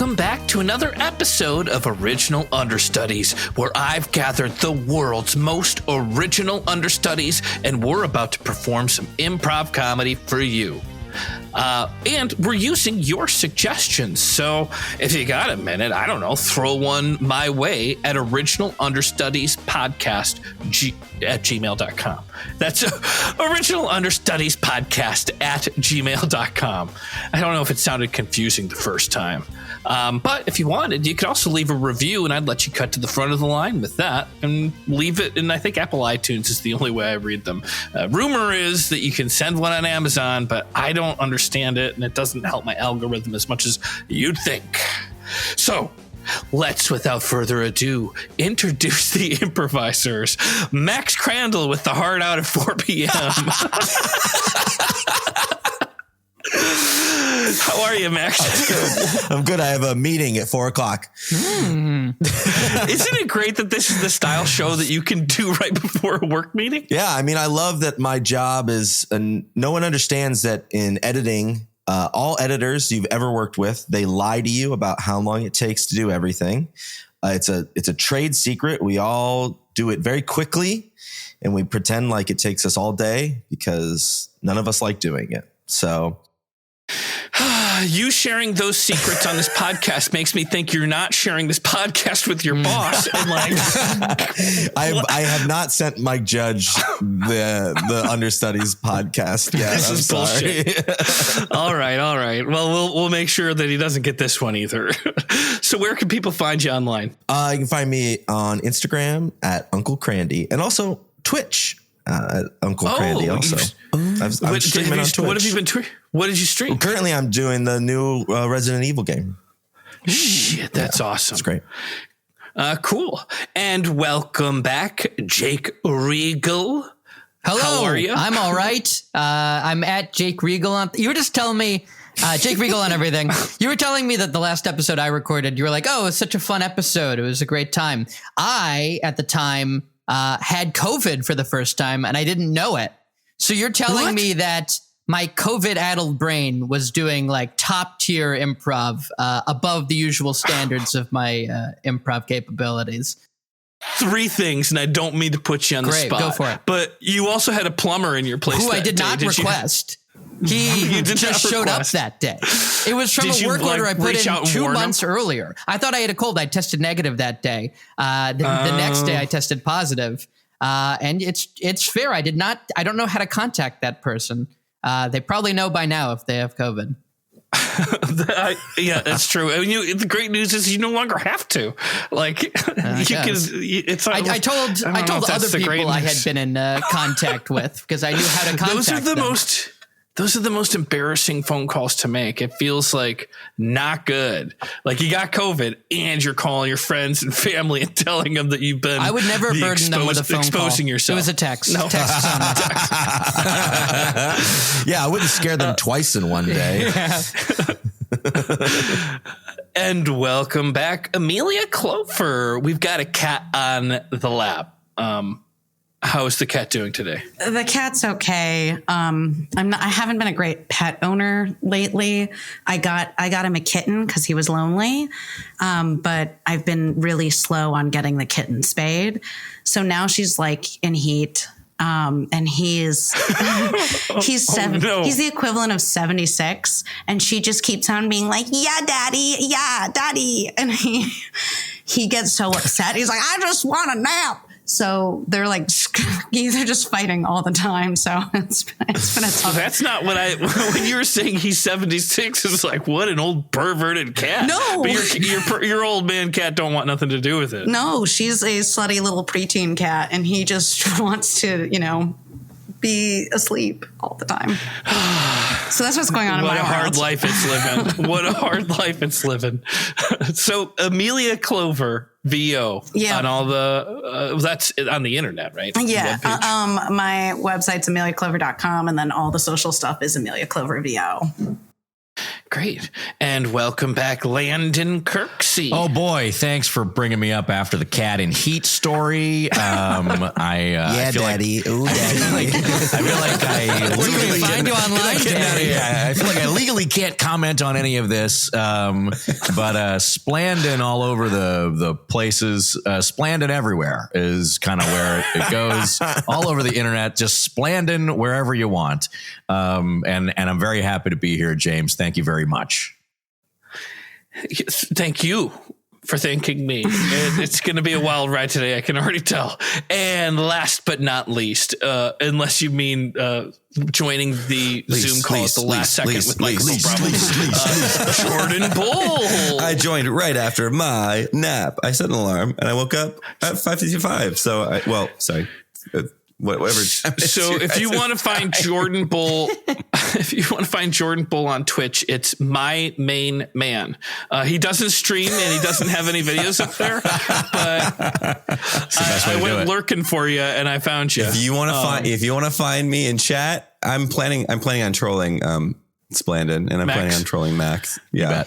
welcome back to another episode of Original Understudies, where I've gathered the world's most original understudies, and we're about to perform some improv comedy for you. And we're using your suggestions. So if you got a minute, I don't know, throw one my way at originalunderstudiespodcast@gmail.com. That's originalunderstudiespodcast@gmail.com. I don't know if it sounded confusing the first time. But if you wanted, you could also leave a review and I'd let you cut to the front of the line with that and leave it. And I think Apple iTunes is the only way I read them. Rumor is that you can send one on Amazon, but I don't understand it and it doesn't help my algorithm as much as you'd think. So let's, without further ado, introduce the improvisers. Max Crandall with the heart out at 4 p.m. How are you, Max? I'm good. I have a meeting at 4 o'clock. Isn't it great that this is the style show that you can do right before a work meeting? Yeah. I mean, I love that my job is, and no one understands that in editing, all editors you've ever worked with, they lie to you about how long it takes to do everything. It's a trade secret. We all do it very quickly and we pretend like it takes us all day because none of us like doing it. So you sharing those secrets on this podcast makes me think you're not sharing this podcast with your boss. And like, I have not sent Mike Judge the Understudies podcast yet. This is bullshit. All right. Well, we'll make sure that he doesn't get this one either. So where can people find you online? You can find me on Instagram at Uncle Crandy and also Twitch. Uncle Crandy also. I'm streaming on Twitch. What did you stream? Well, currently, I'm doing the new Resident Evil game. Shit, that's awesome. It's great. Cool. And welcome back, Jake Regal. Hello. How are you? I'm all right. I'm at Jake Regal. You were just telling me, Jake Regal on everything. You were telling me that the last episode I recorded, you were like, oh, it was such a fun episode. It was a great time. I, at the time, had COVID for the first time and I didn't know it. So you're telling me that my COVID-addled brain was doing like top tier improv above the usual standards of my improv capabilities. 3 things, and I don't mean to put you on the spot. Go for it. But you also had a plumber in your place. Who I did not request. He just showed up that day. It was from a work order I put in 2 months earlier. I thought I had a cold. I tested negative that day. The next day I tested positive. And it's fair. I don't know how to contact that person. They probably know by now if they have COVID. Yeah, that's true. I mean, the great news is you no longer have to. Like, you can. It's. I told other people I had been in contact with because I knew how to contact them. Those are the most embarrassing phone calls to make. It feels like not good. Like you got COVID and you're calling your friends and family and telling them that you've been. I would never burden them with a phone exposing call. Yourself. It was a text. No. Text. Yeah, I wouldn't scare them twice in one day. Yeah. And welcome back, Amelia Clover. We've got a cat on the lap. How is the cat doing today? The cat's okay. I haven't been a great pet owner lately. I got him a kitten because he was lonely. But I've been really slow on getting the kitten spayed. So now she's like in heat. And he's he's the equivalent of 76. And she just keeps on being like, yeah, daddy. And he gets so upset. He's like, I just want a nap. So they're like, they're just fighting all the time. So it's been a tough. That's not what when you were saying he's 76, it's like, what an old perverted cat. No. But your old man cat don't want nothing to do with it. No, she's a slutty little preteen cat and he just wants to, be asleep all the time. So that's what's going on in my world. What a hard life it's living. So Amelia Clover, VO, on all the, that's on the internet, right? Yeah. My website's ameliaclover.com and then all the social stuff is Amelia Clover VO. Great. And welcome back, Landon Kirksey. Oh boy, thanks for bringing me up after the cat in heat story. I feel daddy. Ooh, daddy. I feel like I legally find you online, Daddy. I feel like I legally can't comment on any of this. But Splandon all over the places, Splandon everywhere is kind of where it goes. All over the internet, just Splandon wherever you want. And I'm very happy to be here, James. Thank you very much. Thank you for thanking me. It's going to be a wild ride today, I can already tell. And last but not least, unless you mean joining the Zoom call at the last second with Michael, Jordan Bull. I joined right after my nap. I set an alarm and I woke up at 5:55. So, sorry. Whatever. So if you want to find Jordan Bull, on Twitch, it's my main man. He doesn't stream and he doesn't have any videos up there, but I went lurking for you and I found you. If you want to find me in chat, I'm planning on trolling Splandon, and I'm planning on trolling Max. Yeah.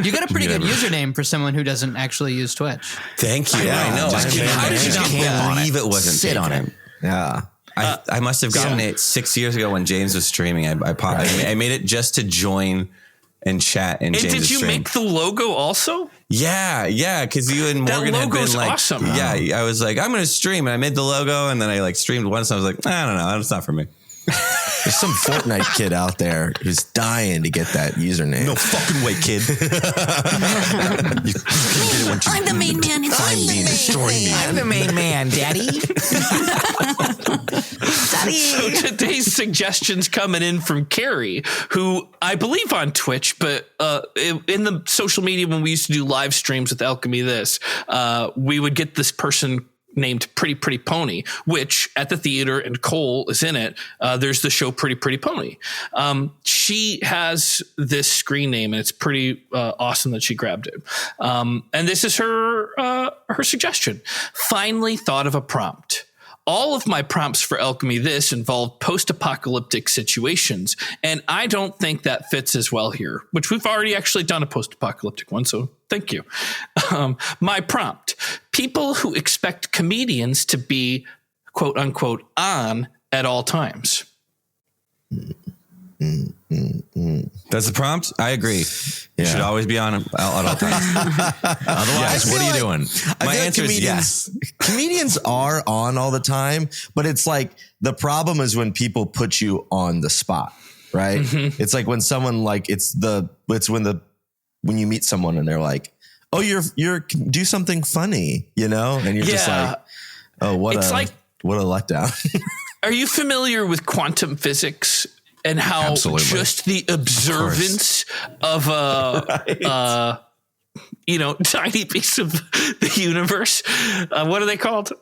You got a pretty good username for someone who doesn't actually use Twitch. Thank you. Yeah, I know. How did you not can't believe it wasn't sit on taken. it? Yeah. I must have gotten it 6 years ago when James was streaming. I made it just to join and chat in James' did you stream. make the logo also? Yeah, because you and Morgan had been like, awesome. Yeah, I was like, I'm going to stream, and I made the logo, and then I streamed once, and I was like, I don't know, it's not for me. There's some Fortnite kid out there who's dying to get that username. No fucking way, kid. I'm the main man. Find me and destroy me. I'm the main man, Daddy. So today's suggestions coming in from Carrie, who I believe on Twitch, but in the social media when we used to do live streams with Alchemy This, we would get this person named Pretty Pony, which at the theater, and Cole is in it. There's the show Pretty Pony. She has this screen name, and it's pretty awesome that she grabbed it. And this is her suggestion. Finally thought of a prompt. All of my prompts for Alchemy This involve post-apocalyptic situations, and I don't think that fits as well here, which we've already actually done a post-apocalyptic one, so thank you. My prompt, people who expect comedians to be, quote unquote, on at all times. That's the prompt? I agree. You should always be on at all times. Otherwise, what are you doing? My answer is yes. Comedians are on all the time, but it's like the problem is when people put you on the spot, right? Mm-hmm. It's like when someone when you meet someone and they're like, "Oh, you're do something funny," and you're just like, "Oh, what a letdown." Are you familiar with quantum physics? And how just the observance of a tiny piece of the universe. What are they called?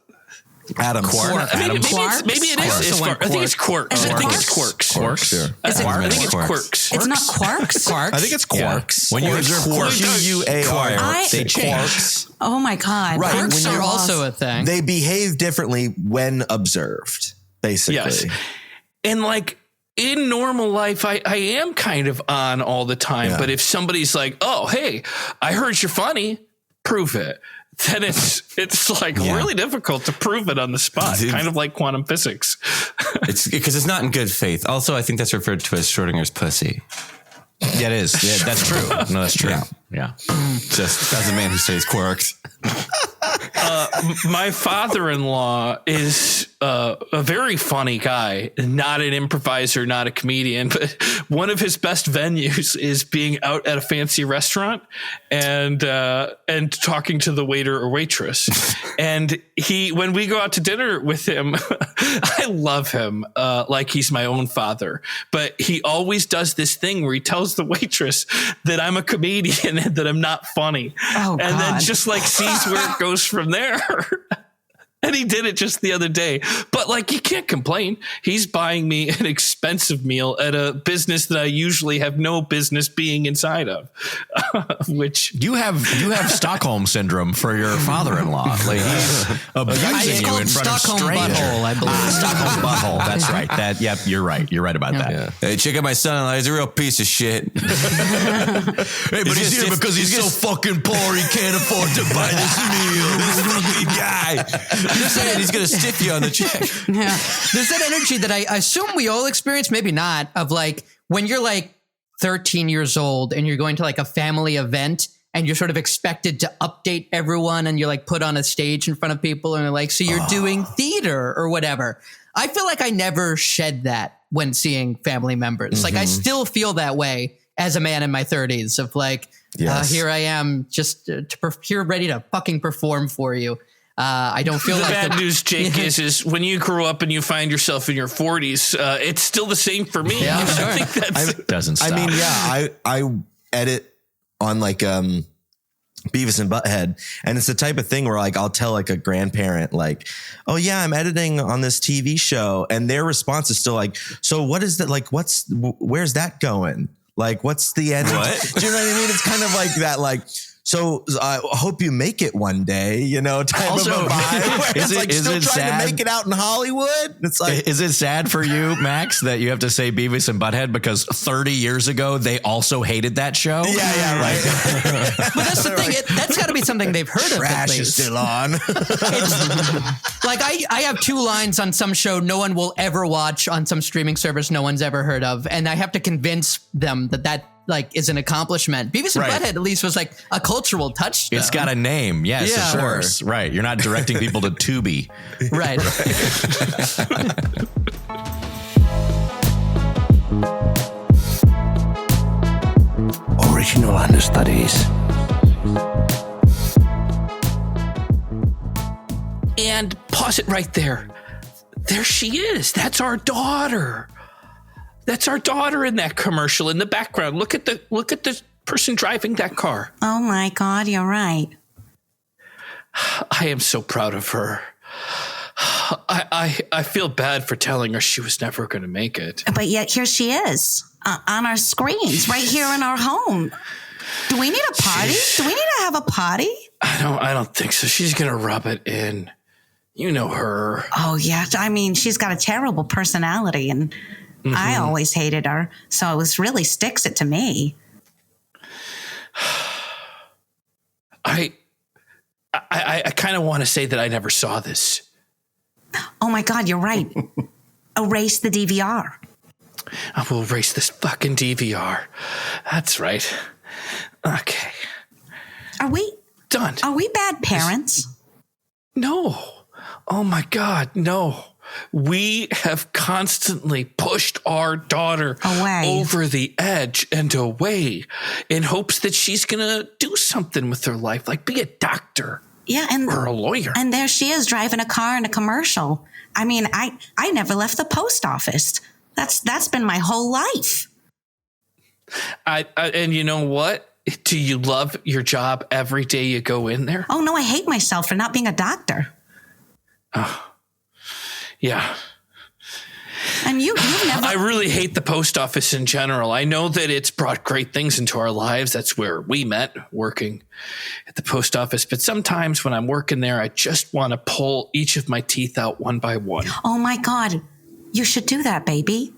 Atoms. Maybe it is. I think it's quarks. I think it's quarks. Quarks. Sure. I think it's quarks. It's not quarks. I think it's quarks. When you observe quarks, QUARK, they change. Quarks. Oh my God. Right. Quarks are also a thing. They behave differently when observed, basically. Yes. And in normal life, I am kind of on all the time. Yeah. But if somebody's like, "Oh, hey, I heard you're funny," prove it. Then it's really difficult to prove it on the spot, kind of like quantum physics. It's because it's not in good faith. Also, I think that's referred to as Schrodinger's pussy. Yeah, it is. Yeah, that's true. No, that's true. Yeah. Just as a man who studies quarks. My father-in-law is a very funny guy, not an improviser, not a comedian, but one of his best venues is being out at a fancy restaurant and talking to the waiter or waitress. And when we go out to dinner with him, I love him like he's my own father, but he always does this thing where he tells the waitress that I'm a comedian and that I'm not funny. Oh, and then just sees where it goes from there. And he did it just the other day. But like, you can't complain. He's buying me an expensive meal at a business that I usually have no business being inside of. Which you have Stockholm syndrome for your father-in-law. Like he's abusing you in front Stockholm of strangers. butthole, I believe. Stockholm butthole. That's right. Yep. You're right. You're right about that. Yeah. Hey, check out my son-in-law. He's a real piece of shit. Hey, but he's here because he's so fucking poor he can't afford to buy this meal. This fucking guy. Just saying, he's gonna stiff you on the check. Yeah. There's that energy that I assume we all experience, maybe not, of like when you're like 13 years old and you're going to like a family event and you're sort of expected to update everyone and you're like put on a stage in front of people and they're like, so you're doing theater or whatever. I feel like I never shed that when seeing family members. Like I still feel that way as a man in my 30s of like, here I am just here ready to fucking perform for you. I don't feel like bad news, Jake, is when you grow up and you find yourself in your 40s, it's still the same for me. Yeah, I sure. think that's Doesn't stop. I mean, yeah, I edit on like Beavis and Butthead, and it's the type of thing where like I'll tell like a grandparent like, oh yeah, I'm editing on this TV show, and their response is still like, so what is that, like where's that going, like what's the end? What? Do you know what I mean? It's kind of like that, like, so I hope you make it one day, you know, type Also, of a vibe. is it still trying sad? to make it out in Hollywood? It's like, Is it sad for you, Max, that you have to say Beavis and Butthead because 30 years ago they also hated that show? yeah, right. But that's the thing. That's got to be something they've heard of. At Trash is least. still on. Like I have 2 lines on some show no one will ever watch on some streaming service no one's ever heard of, and I have to convince them that like is an accomplishment. Beavis and Butthead at least was like a cultural touchstone. It's got a name. Yes, Yeah. of course. Right. You're not directing people to Tubi. right. Original Understudies. And pause it right there. There she is. That's our daughter. That's our daughter in that commercial in the background. Look at the person driving that car. Oh my God, you're right. I am so proud of her. I feel bad for telling her she was never going to make it. But yet here she is on our screens right here in our home. Do we need a party? Do we need to have a party? I don't think so. She's going to rub it in. You know her. Oh, yeah. I mean, she's got a terrible personality, and I always hated her. So it really sticks it to me. I kind of want to say that I never saw this. Oh, my God, you're right. Erase the DVR. I will erase this fucking DVR. That's right. Okay. Are we Done. bad parents? No. Oh my God, no. We have constantly pushed our daughter Away. over the edge and away in hopes that she's going to do something with her life, like be a doctor Yeah, and or a lawyer. And there she is driving a car in a commercial. I mean, I never left the post office. That's been my whole life. And you know what? Do you love your job every day you go in there? Oh no, I hate myself for not being a doctor. Yeah. And you've never. I really hate the post office in general. I know that it's brought great things into our lives. That's where we met, working at the post office. But sometimes when I'm working there, I just want to pull each of my teeth out one by one. Oh my God, you should do that, baby.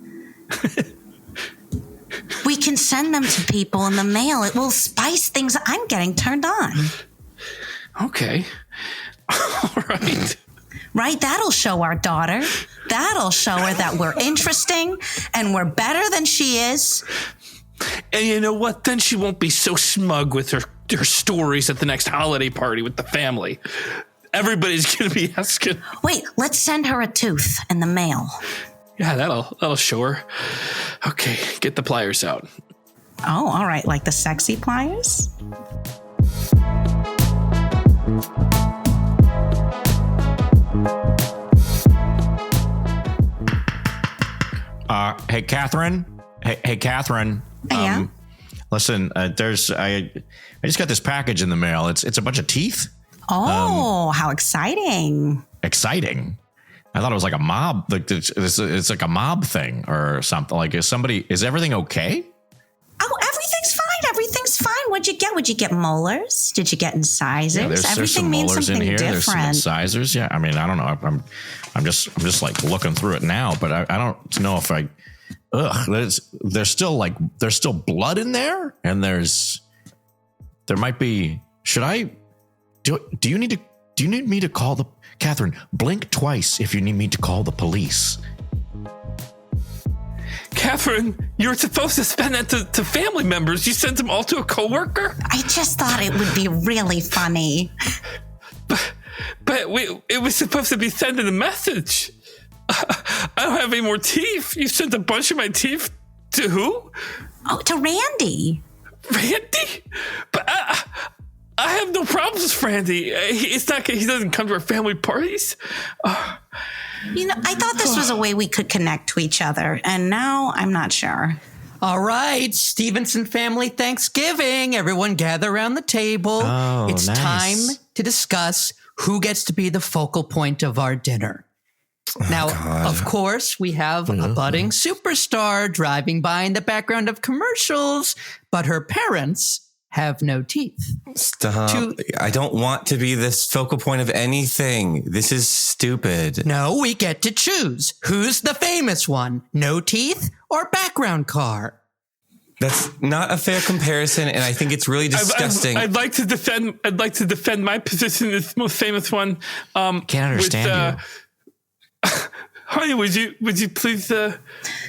We can send them to people in the mail. It will spice things. I'm getting turned on. Okay. All right. Right? That'll show our daughter. That'll show her that we're interesting and we're better than she is. And you know what? Then she won't be so smug with her stories at the next holiday party with the family. Everybody's going to be asking. Wait, let's send her a tooth in the mail. Yeah, that'll show her. Okay, get the pliers out. Oh, all right. Like the sexy pliers? Hey, Catherine. Hey, Catherine. Yeah. Listen, I just got this package in the mail. It's a bunch of teeth. Oh, how exciting. exciting. I thought it was like a mob. Like it's like a mob thing or something. Like is everything okay? Oh, everything's fine. Everything's fine. What'd you get? Would you get molars? Did you get incisors? Yeah, there's Everything some means molars something in here. different. There's some incisors. Yeah, I mean, I don't know. I'm just like looking through it now, but I don't know if I. There's still blood in there, and there might be. Should I? Do you need me to call the Catherine? Blink twice if you need me to call the police. Catherine, you were supposed to spend that to family members. You sent them all to a coworker? I just thought it would be really funny. But it was supposed to be sending a message. I don't have any more teeth. You sent a bunch of my teeth to who? Oh, to Randy. Randy? But I have no problems with Randy. He doesn't come to our family parties. I thought this was a way we could connect to each other, and now I'm not sure. All right, Stevenson family Thanksgiving. Everyone gather around the table. Oh, it's nice. time to discuss who gets to be the focal point of our dinner. Now, of course, we have a budding superstar driving by in the background of commercials, but her parents have no teeth. Stop. I don't want to be this focal point of anything. This is stupid. No, we get to choose. Who's the famous one? No teeth or background car? That's not a fair comparison, and I think it's really disgusting. I'd like to defend my position as the most famous one. Can't understand you. Honey, would you please?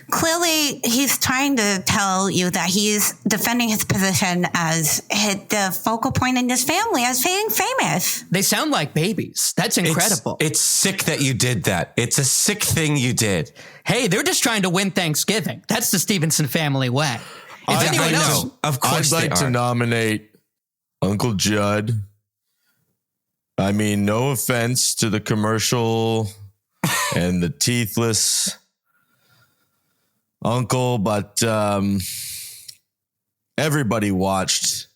Clearly, he's trying to tell you that he's defending his position as the focal point in his family, as being famous. They sound like babies. That's incredible. It's sick that you did that. It's a sick thing you did. Hey, they're just trying to win Thanksgiving. That's the Stevenson family way. If anyone else, Of course, I'd like to nominate Uncle Judd. I mean, no offense to the commercial and the teethless uncle, but everybody watched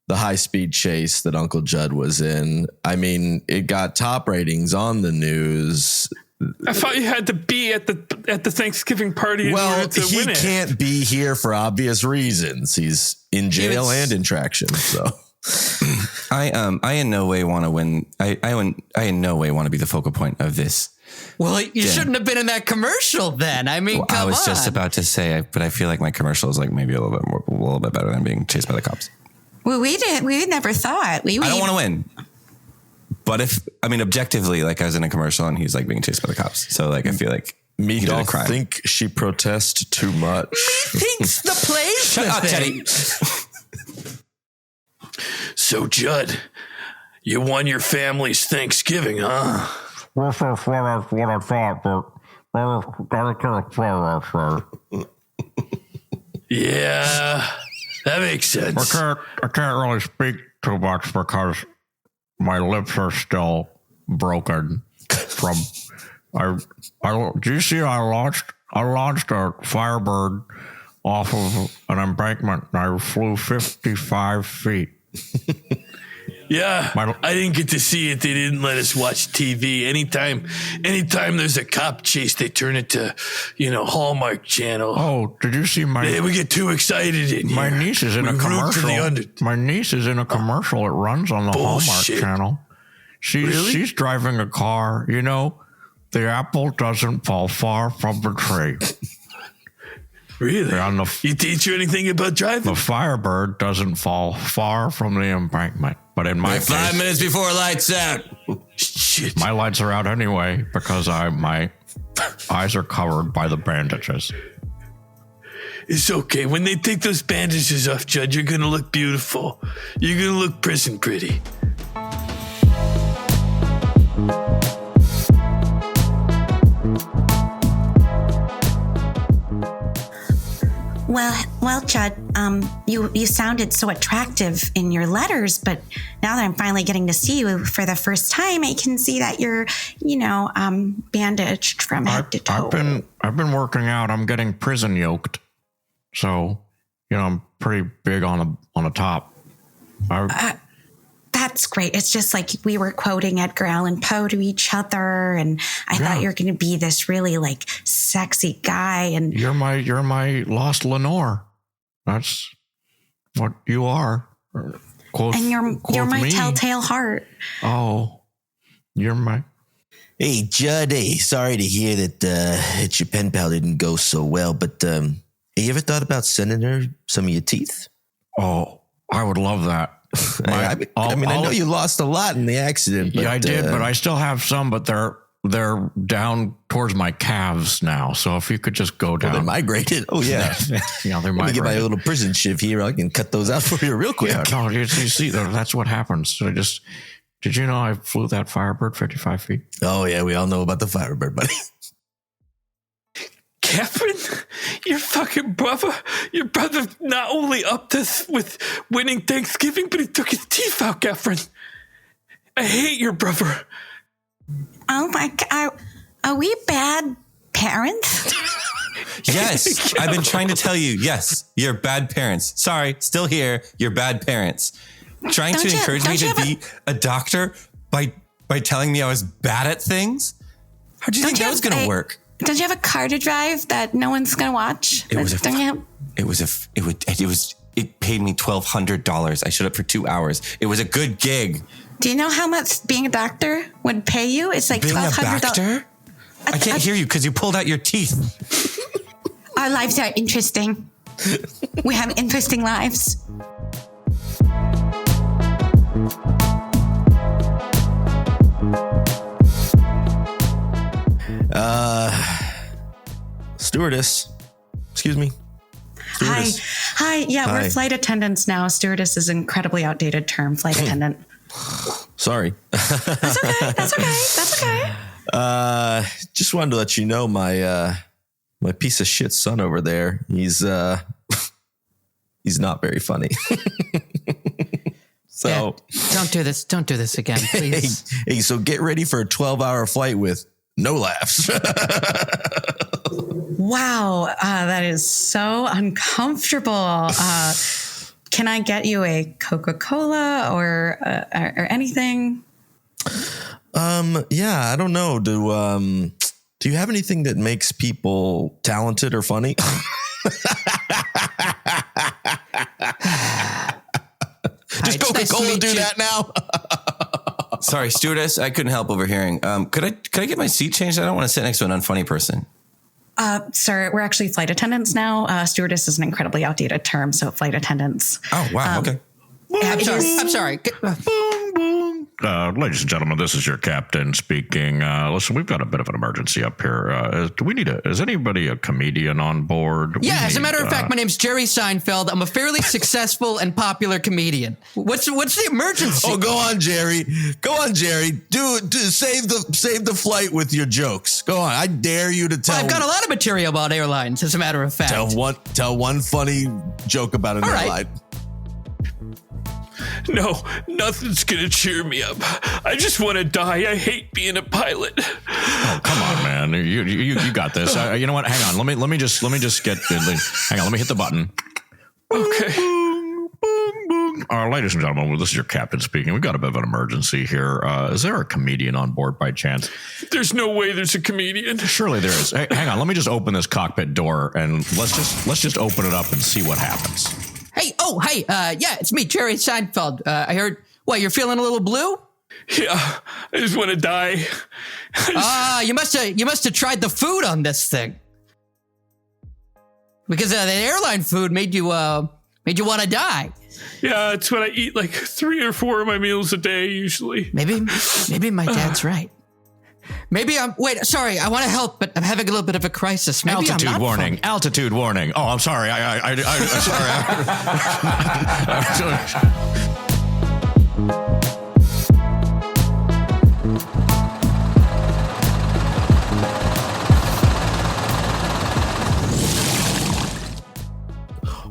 the high-speed chase that Uncle Judd was in. I mean, it got top ratings on the news. I thought you had to be at the Thanksgiving party in order to win it. He can't be here for obvious reasons. He's in jail and in traction. So I in no way want to win. I in no way want to be the focal point of this. well, you shouldn't have been in that commercial then. I mean, come on. I was just about to say, but I feel like my commercial is like maybe a little bit better than being chased by the cops. Well, we never thought. I don't want to win. But objectively, like I was in a commercial and he's like being chased by the cops. So like, I feel like me he did a don't crime. think she protests too much. Thinks the plays Shut up, Teddy. So, Judd, you won your family's Thanksgiving, huh? This is what I thought, but I can't say that, so. Yeah, that makes sense. I can't really speak too much because my lips are still broken from. Do you see? I launched a Firebird off of an embankment and I flew 55 feet. Yeah, I didn't get to see it. They didn't let us watch TV. Anytime there's a cop chase, they turn it to, Hallmark Channel. Oh, did you see my? We get too excited in My here. niece is in a commercial. My niece is in a commercial. It runs on the Hallmark Channel. She's driving a car. The apple doesn't fall far from the tree. Really? You teach you anything about driving? The Firebird doesn't fall far from the embankment. But in my case, 5 minutes before lights out. Shit. my lights are out anyway because my eyes are covered by the bandages. It's okay. When they take those bandages off, Judd, you're going to look beautiful. You're going to look prison pretty. Well, Judd, you sounded so attractive in your letters, but now that I'm finally getting to see you for the first time, I can see that you're, bandaged from head to toe. I've been working out. I'm getting prison yoked, so I'm pretty big on the top. That That's great. It's just like we were quoting Edgar Allan Poe to each other, and I thought you were going to be this really like sexy guy. And you're my lost Lenore. That's what you are. Quoth, and you're my me. telltale heart. Oh, you're my. Hey, Judd. Hey, sorry to hear that your pen pal didn't go so well. But have you ever thought about sending her some of your teeth? Oh, I would love that. I know you lost a lot in the accident. But, yeah, I did, but I still have some, but they're down towards my calves now. So if you could just go down. They're migrated. Oh, yeah. Yeah, they're Let me migrated. get my little prison shiv here. I can cut those out for you real quick. Yeah, no, you see, that's what happens. So did you know I flew that Firebird 55 feet? Oh, yeah, we all know about the Firebird, buddy. Catherine, your brother not only upped us with winning Thanksgiving, but he took his teeth out, Catherine. I hate your brother. Oh my God. Are we bad parents? Yes, I've been trying to tell you. Yes, you're bad parents. Sorry, still here. You're bad parents. Trying to encourage me to be a doctor by telling me I was bad at things? How do you think that was going to work? Don't you have a car to drive that no one's going to watch? It paid me $1,200. I showed up for 2 hours. It was a good gig. Do you know how much being a doctor would pay you? It's like Being a $1,200. doctor? I can't hear you because you pulled out your teeth. Our lives are interesting. We have interesting lives. Stewardess. Excuse me. Stewardess. Hi. Yeah, Hi. we're flight attendants now. Stewardess is an incredibly outdated term. Flight attendant. Sorry. That's okay. Just wanted to let you know my piece of shit son over there. He's not very funny. So Yeah, don't do this again, please. hey, so get ready for a 12-hour flight with no laughs. Wow, that is so uncomfortable. Can I get you a Coca-Cola or anything? Yeah, I don't know. Do you have anything that makes people talented or funny? Just Coca-Cola do that now. Sorry, stewardess, I couldn't help overhearing. Could I get my seat changed? I don't want to sit next to an unfunny person. Sir, we're actually flight attendants now. Stewardess is an incredibly outdated term, so flight attendants. Oh, wow. Okay. I'm sorry. Ladies and gentlemen, this is your captain speaking. Listen, we've got a bit of an emergency up here. Do we need is anybody a comedian on board? Yeah, as a matter of fact, my name's Jerry Seinfeld. I'm a fairly successful and popular comedian. What's the emergency? Oh, go on, Jerry. Do save the flight with your jokes. Go on. I dare you to tell. I've got a lot of material about airlines, as a matter of fact. Tell one funny joke about an airline. Right. No, nothing's gonna cheer me up. I just want to die. I hate being a pilot. Oh, come on, man. You got this. You know what? Hang on. Let me just get. Hang on. Let me hit the button. Okay. Ladies and gentlemen, this is your captain speaking. We've got a bit of an emergency here. Is there a comedian on board by chance? There's no way there's a comedian. Surely there is. Hey, hang on. Let me just open this cockpit door and let's just open it up and see what happens. Hey, yeah, it's me, Jerry Seinfeld. I heard, you're feeling a little blue? Yeah, I just want to die. You must have tried the food on this thing. Because the airline food made you want to die. Yeah, it's what I eat like 3 or 4 of my meals a day usually. Maybe my dad's right. Maybe I want to help, but I'm having a little bit of a crisis. Maybe Altitude warning. Oh, I'm sorry. I'm sorry.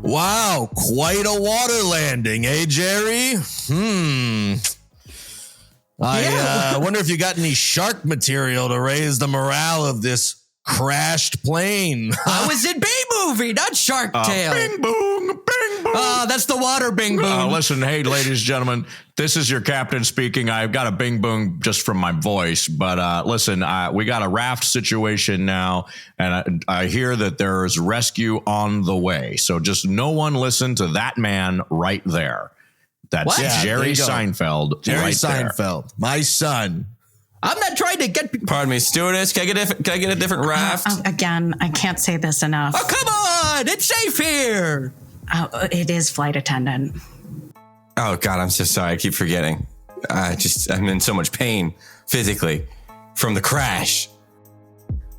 Wow, quite a water landing, eh, Jerry? I wonder if you got any shark material to raise the morale of this crashed plane. I was in B-movie, not Shark Tale. Bing boom, bing boom. Oh, that's the water bing boom. Listen, hey, ladies and gentlemen, this is your captain speaking. I've got a bing boom just from my voice, but listen, we got a raft situation now, and I hear that there is rescue on the way. So just no one listen to that man right there. That's What? Yeah, there Jerry you go. Seinfeld. Jerry right there. Seinfeld, my son. I'm not trying to get. Pardon me, stewardess. Can I get a different raft? Again, I can't say this enough. Oh, come on! It's safe here. It is flight attendant. Oh God, I'm so sorry. I keep forgetting. I'm in so much pain physically from the crash.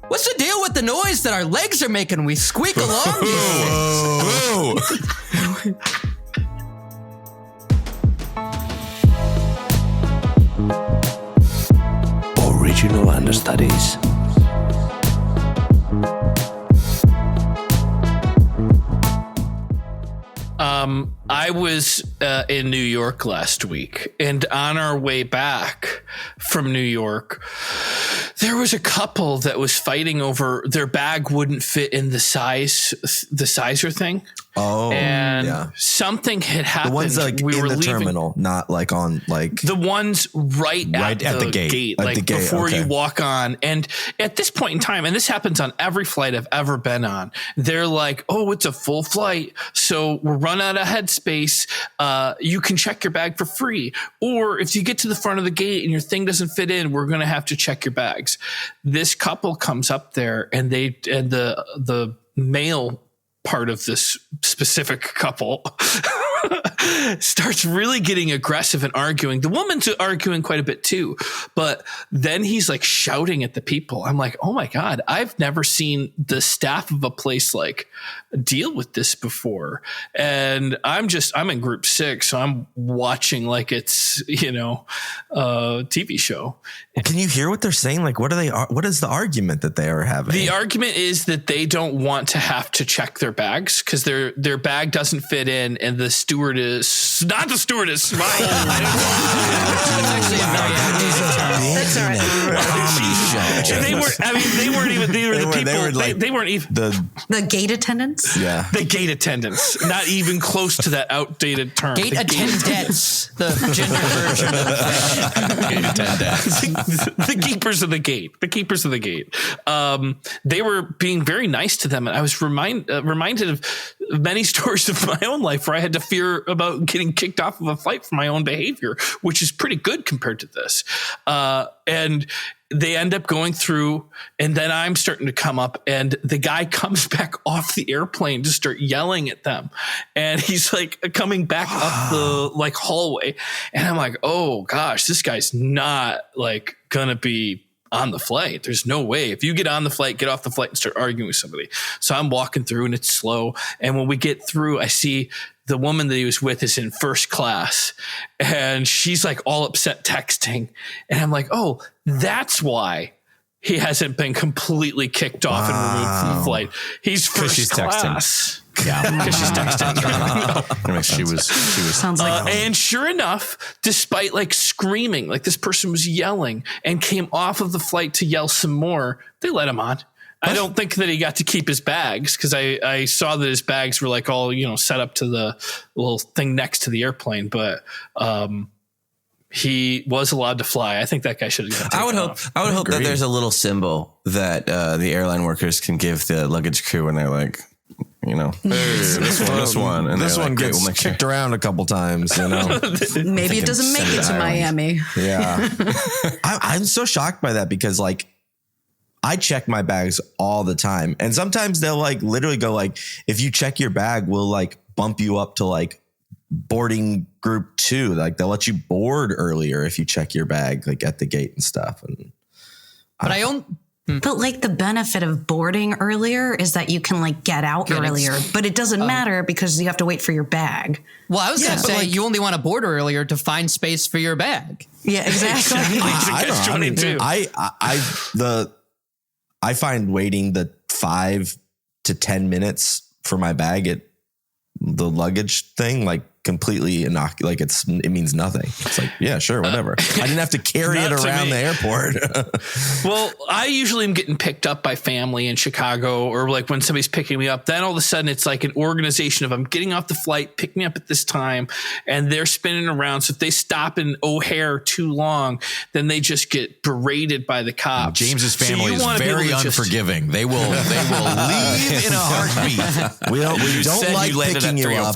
What's the deal with the noise that our legs are making when we squeak along? Ooh. Original Understudies. I was in New York last week, and on our way back from New York, there was a couple that was fighting over their bag wouldn't fit in the sizer thing. Oh, And yeah. something had happened. The ones like we in were the leaving, terminal, not like on like. the ones right at the gate, At like the gate, before okay. you walk on. And at this point in time, and this happens on every flight I've ever been on, they're like, oh, it's a full flight, so we're run out of headspace. You can check your bag for free. Or if you get to the front of the gate and your thing doesn't fit in, we're going to have to check your bags. This couple comes up there, and the male part of this specific couple starts really getting aggressive and arguing. The woman's arguing quite a bit too, but then he's like shouting at the people. I'm like, oh my God, I've never seen the staff of a place like deal with this before. And I'm in group 6, so I'm watching like it's, a TV show. Can you hear what they're saying? Like, what is the argument that they are having? The argument is that they don't want to have to check their bags because their bag doesn't fit in, and the stewardess, not the stewardess. That's all right. They weren't even. They were the people. They weren't even The gate attendants? Yeah. the gate attendants. Not even close to that outdated term. Gate The attendants, the gender version of Gate attendants. the keepers of the gate. The keepers of the gate. They were being very nice to them, and I was reminded of many stories of my own life where I had to fear about getting kicked off of a flight for my own behavior, which is pretty good compared to this. And they end up going through, and then I'm starting to come up, and the guy comes back off the airplane to start yelling at them. And he's like coming back up the like hallway. And I'm like, oh gosh, this guy's not like gonna be on the flight. There's no way. If you get on the flight, get off the flight and start arguing with somebody. So I'm walking through, and it's slow. And when we get through, I see the woman that he was with is in first class, and she's like all upset texting. And I'm like, oh, that's why he hasn't been completely kicked off and removed from the flight. He's first she's class. Yeah, because she's texting. She was. Sounds like And sure enough, despite like screaming, like this person was yelling and came off of the flight to yell some more, they let him on. I don't think that he got to keep his bags because I saw that his bags were like all, set up to the little thing next to the airplane, but he was allowed to fly. I think that guy should have. I would hope that there's a little symbol that the airline workers can give the luggage crew when they're like, hey, this one, and this they're one like, "Great, gets we'll make sure." kicked around a couple times, maybe it doesn't make it to Miami. Yeah. I'm so shocked by that because like I check my bags all the time. And sometimes they'll like literally go like, if you check your bag, we'll like bump you up to like boarding group 2. Like they'll let you board earlier if you check your bag like at the gate and stuff. And But I own. But like the benefit of boarding earlier is that you can like get out earlier, but it doesn't matter because you have to wait for your bag. Well, I was going to say like, you only want to board earlier to find space for your bag. Yeah, exactly. I find waiting the 5 to 10 minutes for my bag at the luggage thing, like completely like it means nothing. It's like, yeah, sure, whatever. I didn't have to carry it around the airport. Well, I usually am getting picked up by family in Chicago, or like when somebody's picking me up, then all of a sudden it's like an organization of I'm getting off the flight, pick me up at this time, and they're spinning around. So if they stop in O'Hare too long, then they just get berated by the cops. James's family is very unforgiving. They will leave in a heartbeat. We don't like picking you up.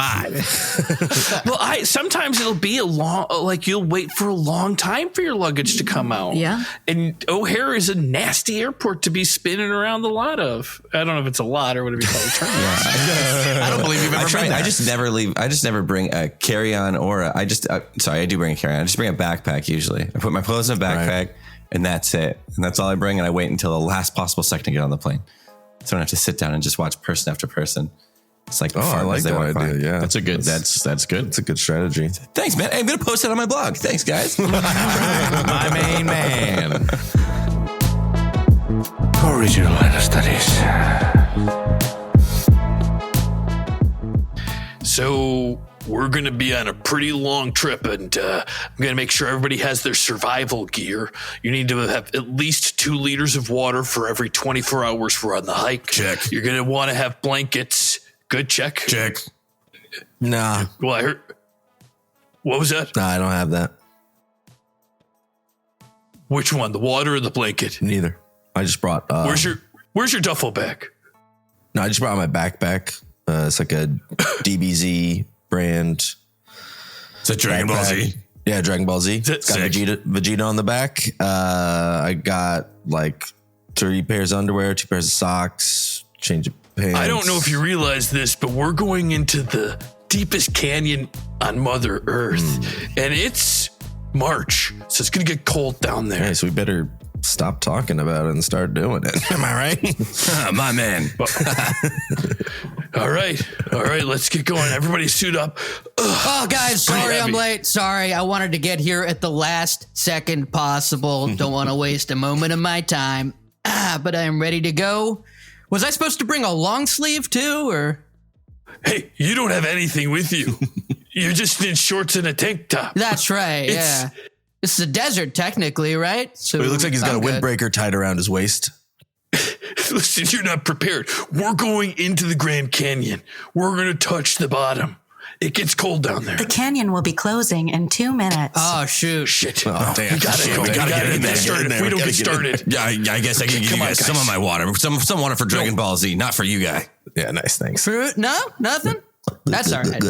Well, sometimes it'll be you'll wait for a long time for your luggage to come out. Yeah. And O'Hare is a nasty airport to be spinning around the lot of. I don't know if it's a lot or whatever you call it. I don't believe you've ever been there. I just never leave. I just never bring a carry-on or I do bring a carry-on. I just bring a backpack usually. I put my clothes in a backpack and that's it. And that's all I bring. And I wait until the last possible second to get on the plane. So I don't have to sit down and just watch person after person. It's like, I like that idea. Yeah, that's good. That's good. It's a good strategy. Thanks, man. I'm going to post it on my blog. Thanks, guys. My main man. Original Understudies. So we're going to be on a pretty long trip, and I'm going to make sure everybody has their survival gear. You need to have at least 2 liters of water for every 24 hours we're on the hike. Check. You're going to want to have blankets. Good check. Check. Nah. Well, I heard. What was that? Nah, I don't have that. Which one? The water or the blanket? Neither. I just brought. Where's your duffel bag? No, I just brought my backpack. It's like a DBZ brand. It's a Dragon Ball Z. Yeah, Dragon Ball Z. It's got Vegeta on the back. I got like 3 pairs of underwear, 2 pairs of socks, change of pants. I don't know if you realize this, but we're going into the deepest canyon on Mother Earth, and it's March, so it's gonna get cold down there. Okay, so we better stop talking about it and start doing it. Am I right? My man. All right, let's get going. Everybody suit up. Oh, guys, sorry I'm heavy. late. Sorry, I wanted to get here at the last second possible. Don't want to waste a moment of my time. But I am ready to go. Was I supposed to bring a long sleeve too, or? Hey, you don't have anything with you. You're just in shorts and a tank top. That's right, yeah. This is a desert, technically, right? So It looks like he's got a I'm good. windbreaker tied around his waist. Listen, you're not prepared. We're going into the Grand Canyon. We're going to touch the bottom. It gets cold down there. The canyon will be closing in 2 minutes. Oh, shoot. Shit. Oh, damn. We gotta go. We gotta get in there. Started. If we don't get started. Yeah, I guess I can give you guys some of my water. Some water for Dragon Ball Z, not for you guy. Yeah, nice. Thanks. Fruit? No? Nothing? That's all right.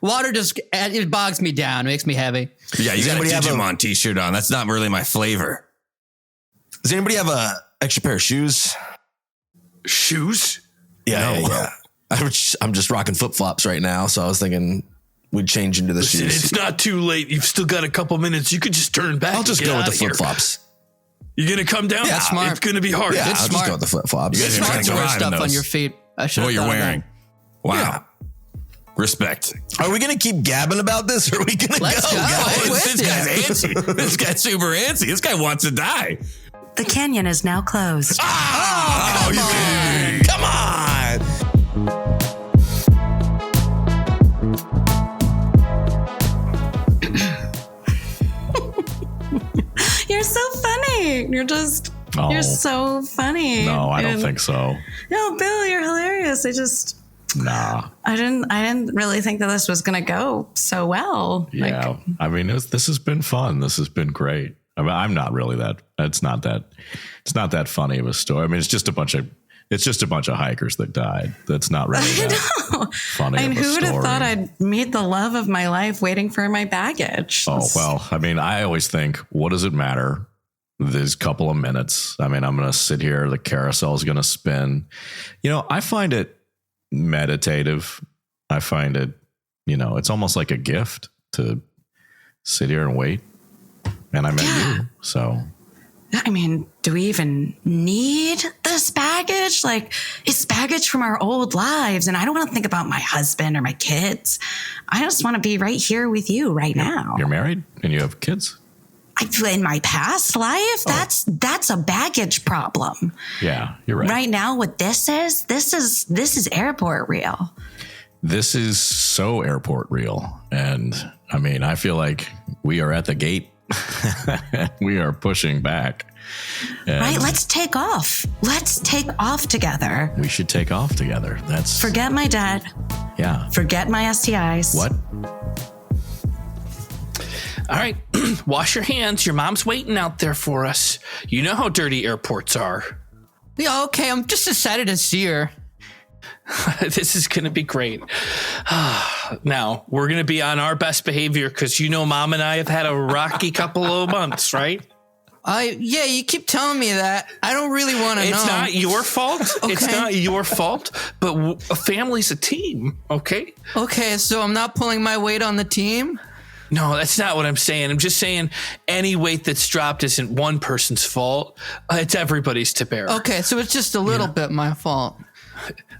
Water just, it bogs me down. It makes me heavy. Yeah, you got a anybody have Digimon t-shirt on. That's not really my flavor. Does anybody have a extra pair of shoes? Shoes? Yeah. I'm just rocking flip-flops right now, so I was thinking we'd change into the Listen, shoes. it's not too late. You've still got a couple minutes. You could just turn back. I'll just and go get with the out of here. flip-flops. You're going to come down? Yeah, smart. It's going to be hard. Yeah, I'll It's just smart. go with the flip-flops. You guys are Smart trying to to wear ride stuff those. on your feet. I should What have you're thought of wearing. that. Wow. Yeah. Respect. Are we going to keep gabbing about this, or are we going to Let's go, go. guys? I'm with This you. guy's antsy. This guy's super antsy. This guy wants to die. The canyon is now closed. Oh, you kidding me? Come on. You're so funny. You're so funny. No, I don't And- think so. No, Bill, you're hilarious. Nah. I didn't really think that this was gonna go so well. Yeah. I mean, this has been fun. This has been great. I mean, I'm not really that. It's not that funny of a story. I mean, it's just a bunch of hikers that died. That's not really that funny. And of a who would have story. thought I'd meet the love of my life waiting for my baggage? Oh, well, I mean, I always think, what does it matter? These couple of minutes. I mean, I'm going to sit here. The carousel is going to spin. You know, I find it meditative. I find it, it's almost like a gift to sit here and wait. And I met you. So, I mean, do we even need this baggage? Like, it's baggage from our old lives. And I don't want to think about my husband or my kids. I just want to be right here with you right now. you're married and you have kids? In my past life, that's a baggage problem. Yeah, you're right. Right now, what this is airport real. This is so airport real. And I mean, I feel like we are at the gate. We are pushing back. And Right, let's take off. Let's take off together. we should take off together. That's Forget my dad. yeah. Forget my STIs. What? All right, wash your hands. Your mom's waiting out there for us. You know how dirty airports are. Yeah, okay. I'm just excited to see her. This is going to be great. Now, we're going to be on our best behavior because you know Mom and I have had a rocky couple of months, right? Yeah, you keep telling me that. I don't really want to know. It's not your fault. It's Okay. not your fault, but a family's a team, okay? Okay, so I'm not pulling my weight on the team? No, that's not what I'm saying. I'm just saying any weight that's dropped isn't one person's fault. It's everybody's to bear. Okay, so it's just a little bit my fault.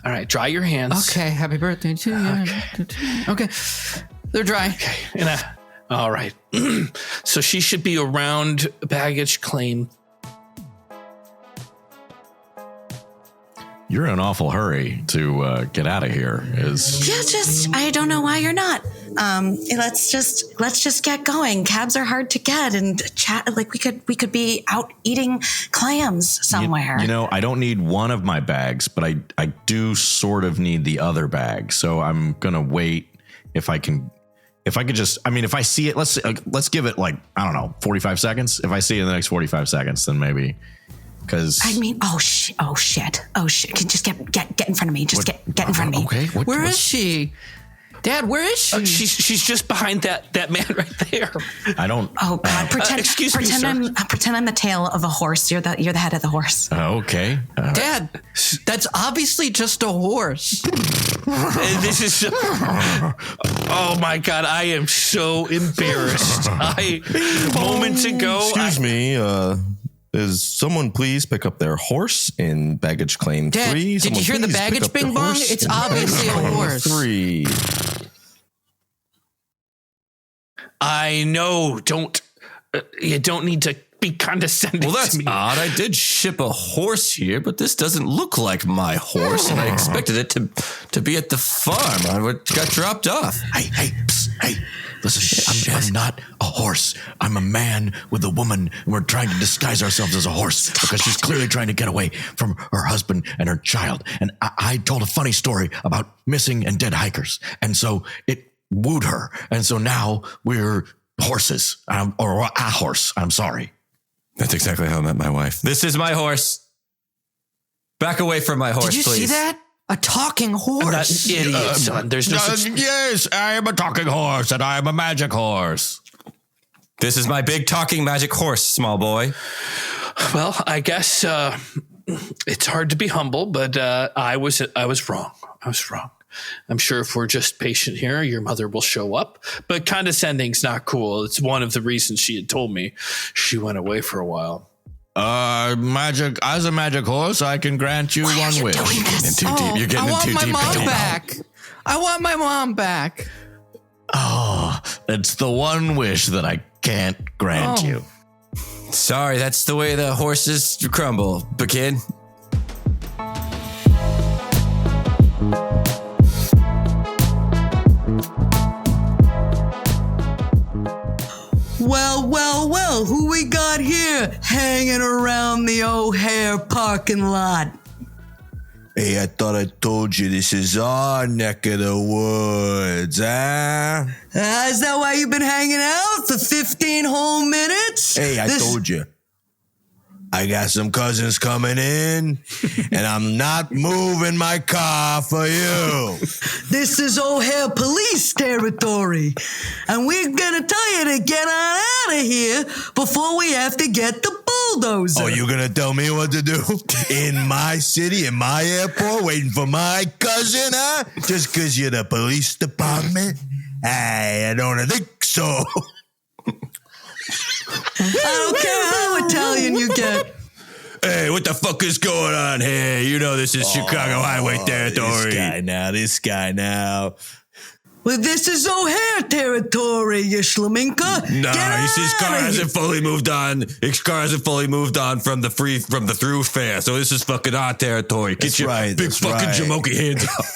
All right, dry your hands. Okay, happy birthday to you. Okay, they're dry. All right. So she should be around baggage claim. You're in an awful hurry to get out of here. Yeah, I don't know why you're not. Let's just get going. Cabs are hard to get, and chat. Like we could be out eating clams somewhere. You know, I don't need one of my bags, but I do sort of need the other bag. So I'm gonna wait if I could just. I mean, if I see it, let's give it like, I don't know, 45 seconds. If I see it in the next 45 seconds, then maybe. Because I mean, oh shit! Can just get in front of me. Just get in front of me. Okay. Where is she? Dad, where is she? She's just behind that man right there. I don't. Oh God! Pretend I'm the tail of a horse. You're the head of the horse. Okay. Dad, that's obviously just a horse. This is. Oh my God! I am so embarrassed. Moments ago. Excuse me. Is someone please pick up their horse in baggage claim Dad, 3? did you hear the baggage bing bong? It's obviously a horse. 3. I know. You don't need to be condescending. Well, that's to me. odd. I did ship a horse here, but this doesn't look like my horse, and I expected it to be at the farm. I got dropped off. Hey, listen, I'm not a horse. I'm a man with a woman, and we're trying to disguise ourselves as a horse because she's clearly trying to get away from her husband and her child. And I told a funny story about missing and dead hikers, and so it wooed her. And so now we're horses, or a horse. I'm sorry. That's exactly how I met my wife. This is my horse. Back away from my horse, Did you please. see that? A talking I'm horse. not an idiot, son. There's no such. Yes, I am a talking horse, and I am a magic horse. This is my big talking magic horse, small boy. Well, I guess it's hard to be humble, but I was wrong. I was wrong. I'm sure if we're just patient here, your mother will show up. But condescending's not cool. It's one of the reasons she had told me she went away for a while. Magic. As a magic horse, I can grant you one wish. You're getting too deep. You're getting I want too my deep. mom back. I want my mom back. Oh, it's the one wish that I can't grant you. Sorry, that's the way the horses crumble, kid. Well, who we got here hanging around the O'Hare parking lot? Hey, I thought I told you this is our neck of the woods, huh? Is that why you've been hanging out for 15 whole minutes? Hey, I told you. I got some cousins coming in, and I'm not moving my car for you. This is O'Hare police territory, and we're gonna tell you to get on out of here before we have to get the bulldozer. Oh, you gonna tell me what to do? In my city, in my airport, waiting for my cousin, huh? Just because you're the police department? I don't think so. I don't care how Italian you get. Hey, what the fuck is going on here? You know this is Chicago highway territory. This guy now. Well, this is O'Hare territory, you schlaminka. Nah, his car hasn't fully moved on. His car hasn't fully moved on from the through fare. So this is fucking our territory. Get your big fucking Jamoki hands up.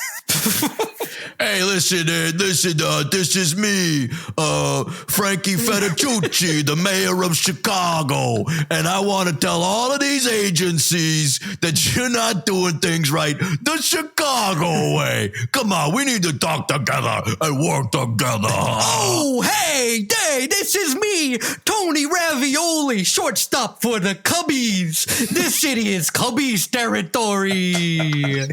Hey, listen, this is me, Frankie Fettucci, the mayor of Chicago, and I want to tell all of these agencies that you're not doing things right the Chicago way. Come on, we need to talk together and work together. Oh, hey, this is me, Tony Ravioli, shortstop for the Cubbies. This city is Cubbies territory.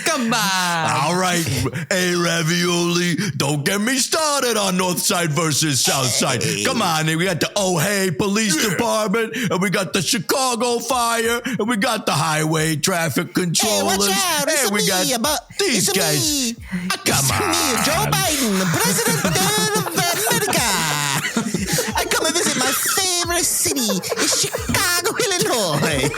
Come on. All right, hey, Ravioli, don't get me started on North Side versus South Side. Come on, we got the Hey Police Department, and we got the Chicago Fire, and we got the highway traffic controllers. Hey, we got these guys. Come on. Me, Joe Biden, President of America. I come and visit my favorite city, Chicago, Illinois.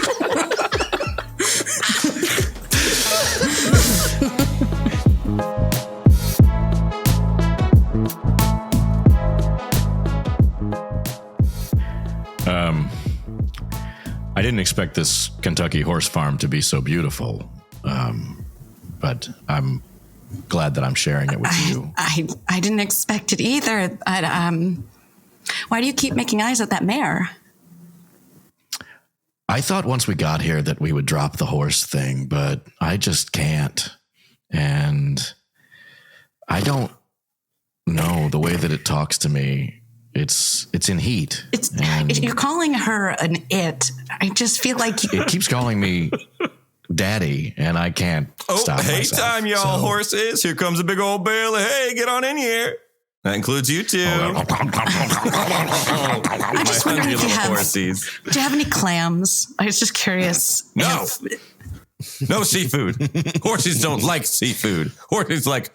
I didn't expect this Kentucky horse farm to be so beautiful, but I'm glad that I'm sharing it with you. I didn't expect it either. Why do you keep making eyes at that mare? I thought once we got here that we would drop the horse thing, but I just can't. And I don't know the way that it talks to me. It's in heat. You're calling her an it. I just feel like it keeps calling me daddy, and I can't stop myself. Time, y'all horses. Here comes a big old bale. Hey, get on in here. That includes you too. I'm just wondering if you do you have any clams? I was just curious. No. No seafood. Horses don't like seafood. Horses like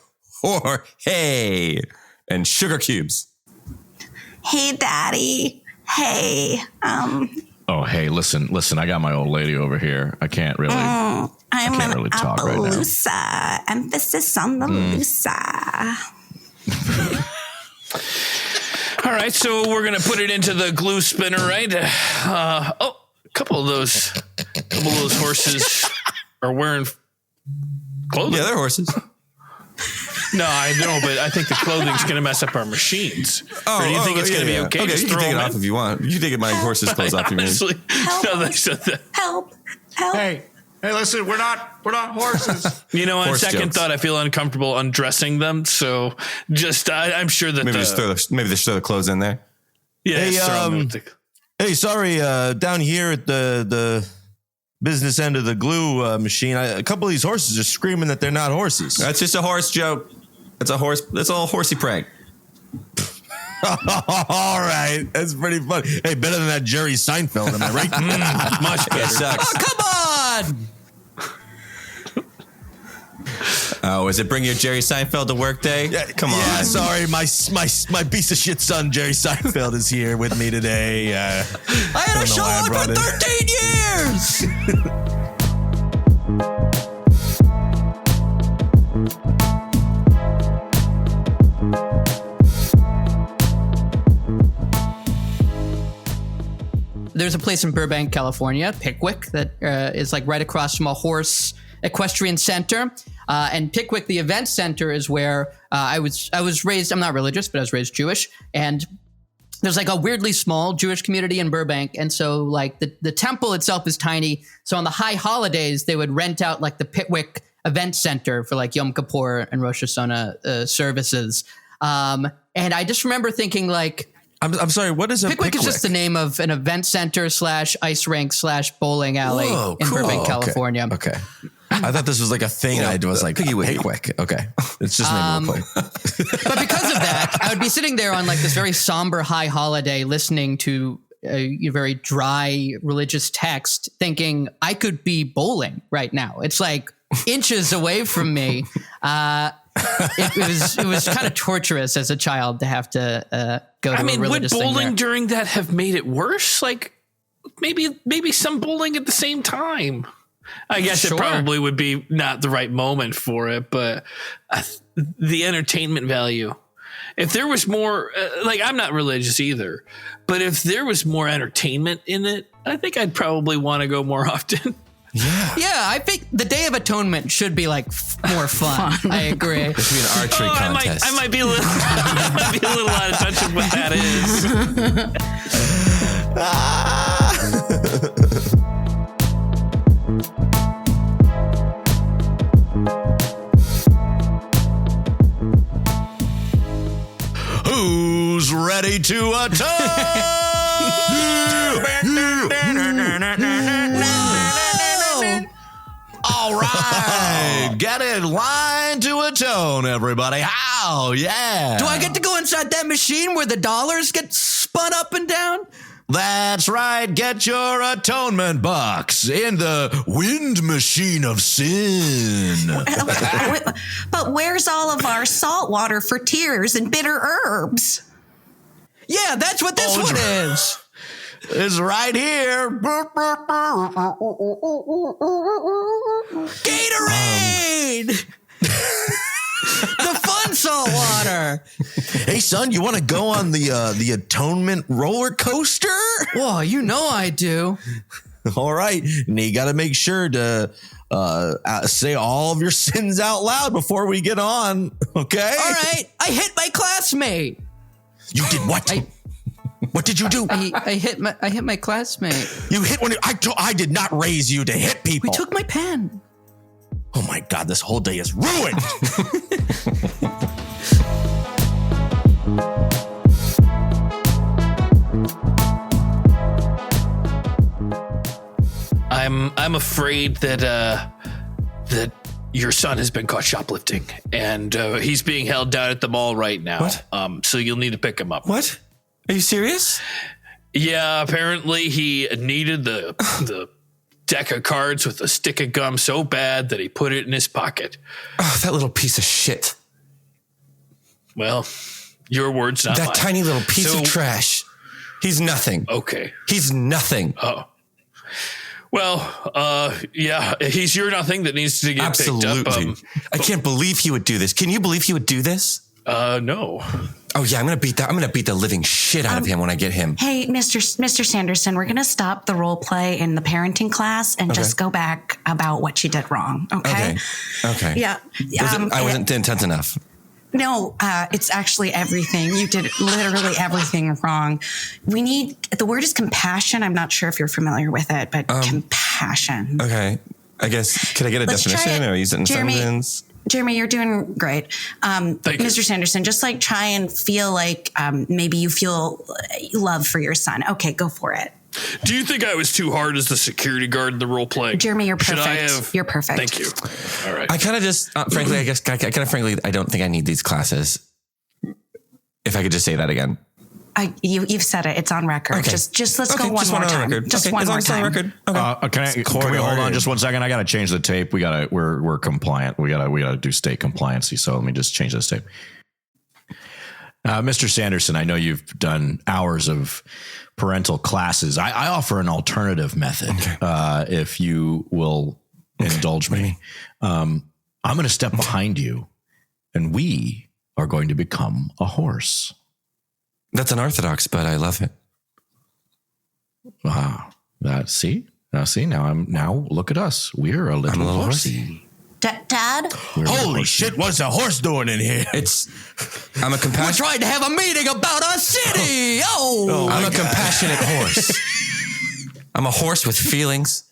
hay and sugar cubes. Hey, Daddy. Hey. Oh, hey, listen. I got my old lady over here. I can't really. I'm really talk right now. Appaloosa. Emphasis on the Lusa. All right, so we're gonna put it into the glue spinner, right? A couple of those horses are wearing clothing. Yeah, they're horses. No, I know, but I think the clothing's going to mess up our machines. Or do you think it's going to be okay? Okay, you can take it off if you want. You can take my horse's clothes off. Honestly, Help! Hey, listen, we're not horses. You know, on Horse second jokes. thought, I feel uncomfortable undressing them. So just, I'm sure that Maybe just throw the clothes in there. Yeah. Hey, sorry, down here at the business end of the glue machine, a couple of these horses are screaming that they're not horses. That's just a horse joke. It's a horse. It's all horsey prank. All right, that's pretty funny. Hey, better than that Jerry Seinfeld, am I right? Much better. It sucks. Oh, come on! Oh, is it bring your Jerry Seinfeld to work day? Yeah, Come on. Yeah, sorry, my piece of shit son Jerry Seinfeld is here with me today. I had a show on for 13 years! There's a place in Burbank, California, Pickwick, that is like right across from a horse equestrian center. And Pickwick, the event center, is where I was raised. I'm not religious, but I was raised Jewish. And there's like a weirdly small Jewish community in Burbank. And so like the temple itself is tiny. So on the high holidays, they would rent out like the Pickwick event center for like Yom Kippur and Rosh Hashanah services. And I just remember thinking like, I'm sorry, what is a Pickwick is just the name of an event center / ice rink / bowling alley in Burbank, California. Okay. I thought this was like a thing. I was like, Pickwick. Okay. It's just maybe we'll play. But because of that, I would be sitting there on like this very somber high holiday listening to a very dry religious text thinking I could be bowling right now. It's like inches away from me. It was kind of torturous as a child to have to go to a religious would thing bowling there. during that have made it worse? Like maybe some bowling at the same time. I guess Sure. it probably would be not the right moment for it, but the entertainment value. If there was more, like I'm not religious either, but if there was more entertainment in it, I think I'd probably want to go more often. Yeah, I think the Day of Atonement should be like more fun. I agree. There should be an archery contest. I might be a little, out of touch with what that is. Who's ready to atone? All right, get in line to atone, everybody. How? Yeah. Do I get to go inside that machine where the dollars get spun up and down? That's right. Get your atonement box in the wind machine of sin. But where's all of our salt water for tears and bitter herbs? Yeah, that's what this one is. It's right here. Gatorade! The fun salt water. Hey, son, you want to go on the atonement roller coaster? Whoa, you know I do. All right. And you got to make sure to say all of your sins out loud before we get on. Okay? All right. I hit my classmate. You did what? What did you do? I hit my classmate. You hit one. I did not raise you to hit people. We took my pen. Oh my God, this whole day is ruined. I'm afraid that your son has been caught shoplifting, and he's being held down at the mall right now. What? So you'll need to pick him up. What? Are you serious? Yeah, apparently he needed the deck of cards with a stick of gum so bad that he put it in his pocket. Oh, that little piece of shit. Well, your words, not mine. That tiny little piece of trash. He's nothing. Okay. He's nothing. Oh. Well, yeah, he's your nothing that needs to get picked up. I can't believe he would do this. Can you believe he would do this? No. Oh yeah, I'm gonna beat the living shit out of him when I get him. Hey, Mr. Sanderson, we're gonna stop the role play in the parenting class and just go back about what you did wrong. Okay. Yeah. I wasn't intense enough. No, it's actually everything. You did literally everything wrong. The word is compassion. I'm not sure if you're familiar with it, but compassion. Okay. I guess, could I get a definition or use it in sentence? Jeremy, you're doing great. Mr. Sanderson, just like try and feel like maybe you feel love for your son. Okay, go for it. Do you think I was too hard as the security guard in the role play? Jeremy, you're perfect. You're perfect. Thank you. All right. I kind of just, frankly, I don't think I need these classes. If I could just say that again. You've said it. It's on record. Okay. Just let's go one more time. Just one more time. Okay. Can we hold on just 1 second? I got to change the tape. We're compliant. We gotta do state compliancy. So let me just change this tape. Mr. Sanderson, I know you've done hours of parental classes. I offer an alternative method. If you will indulge me. I'm going to step behind you and we are going to become a horse. That's unorthodox, but I love it. Wow. Now look at us. We're a little horsey. Dad? Holy shit, what's a horse doing in here? I'm a compassionate. We're trying to have a meeting about our city. I'm a compassionate horse. I'm a horse with feelings.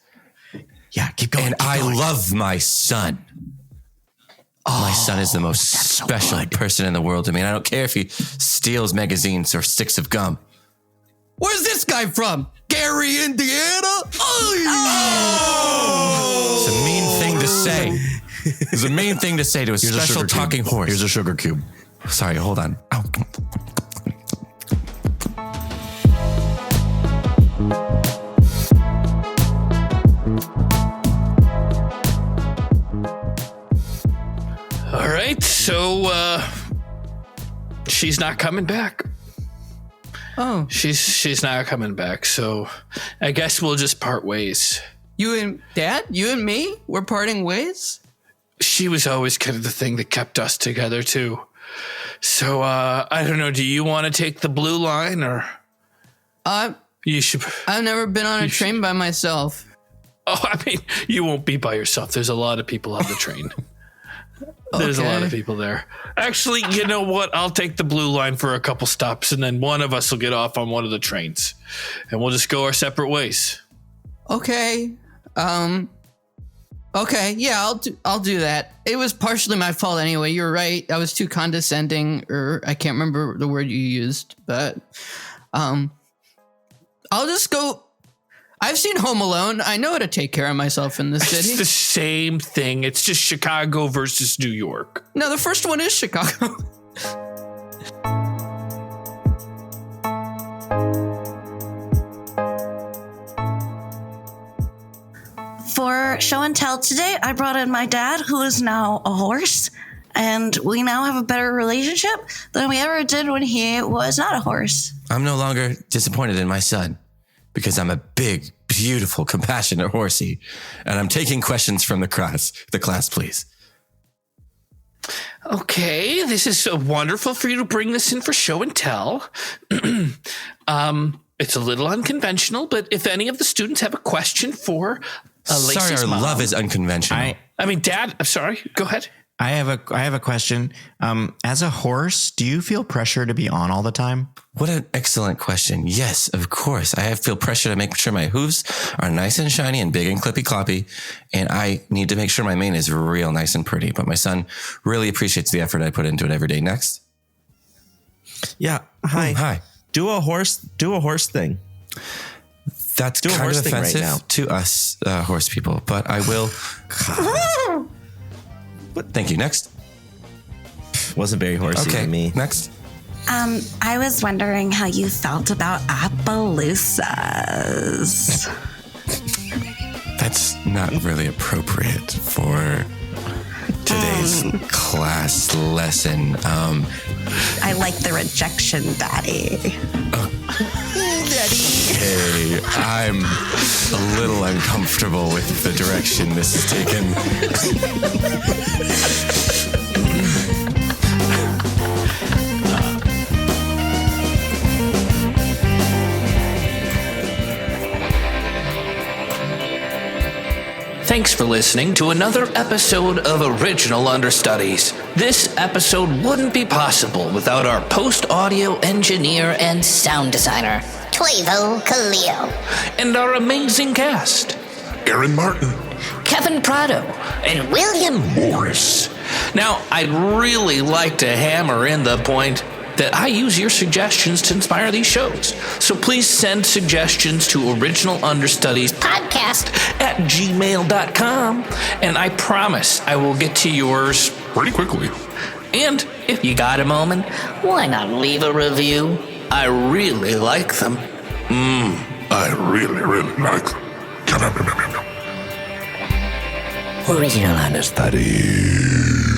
Yeah, keep going. And I love my son. My son is the most special person in the world to me. And I don't care if he steals magazines or sticks of gum. Where's this guy from? Gary, Indiana? It's a mean thing to say. It's a mean thing to say to a special talking horse. Here's a sugar cube. Sorry, hold on. Oh. All right, so she's not coming back. Oh, she's not coming back. So I guess we'll just part ways. You and Dad? You and me? We're parting ways? She was always kind of the thing that kept us together too. So I don't know. Do you want to take the blue line or? You should. I've never been on a train by myself. Oh, I mean, you won't be by yourself. There's a lot of people on the train. There's a lot of people there. Actually, you know what? I'll take the blue line for a couple stops, and then one of us will get off on one of the trains, and we'll just go our separate ways. Okay. Okay. Yeah, I'll do that. It was partially my fault anyway. You're right. I was too condescending, or I can't remember the word you used, but I'll just go. I've seen Home Alone. I know how to take care of myself in the city. It's the same thing. It's just Chicago versus New York. No, the first one is Chicago. For show and tell today, I brought in my dad, who is now a horse, and we now have a better relationship than we ever did when he was not a horse. I'm no longer disappointed in my son because I'm a big, beautiful, compassionate horsey, and I'm taking questions from the class. The class, please. Okay, this is wonderful for you to bring this in for show and tell. It's a little unconventional, but if any of the students have a question for Sorry, Lacey's our mom. love is unconventional. I mean, Dad, I'm sorry. Go ahead. I have a question. As a horse, do you feel pressure to be on all the time? What an excellent question. Yes, of course. I feel pressure to make sure my hooves are nice and shiny and big and clippy cloppy. And I need to make sure my mane is real nice and pretty. But my son really appreciates the effort I put into it every day. Next. Yeah. Hi. Hi. Do a horse thing. That's Do a kind horse of thing right offensive now. to us horse people, but I will. But thank you. Next. Wasn't very horsey Okay. to me. Next. I was wondering how you felt about Appaloosas. That's not really appropriate for today's class lesson. I like the rejection, Daddy. Hey, I'm a little uncomfortable with the direction this is taken. Thanks for listening to another episode of Original Understudies. This episode wouldn't be possible without our post-audio engineer and sound designer, Toivo Kallio. And our amazing cast. Aaron Martin, Kevin Prado, And William Morris. Now, I'd really like to hammer in the point that I use your suggestions to inspire these shows. So please send suggestions to originalunderstudiespodcast@gmail.com, and I promise I will get to yours Pretty quickly. And if you got a moment, why not leave a review? I really like them. I really, really like them. Original Understudies.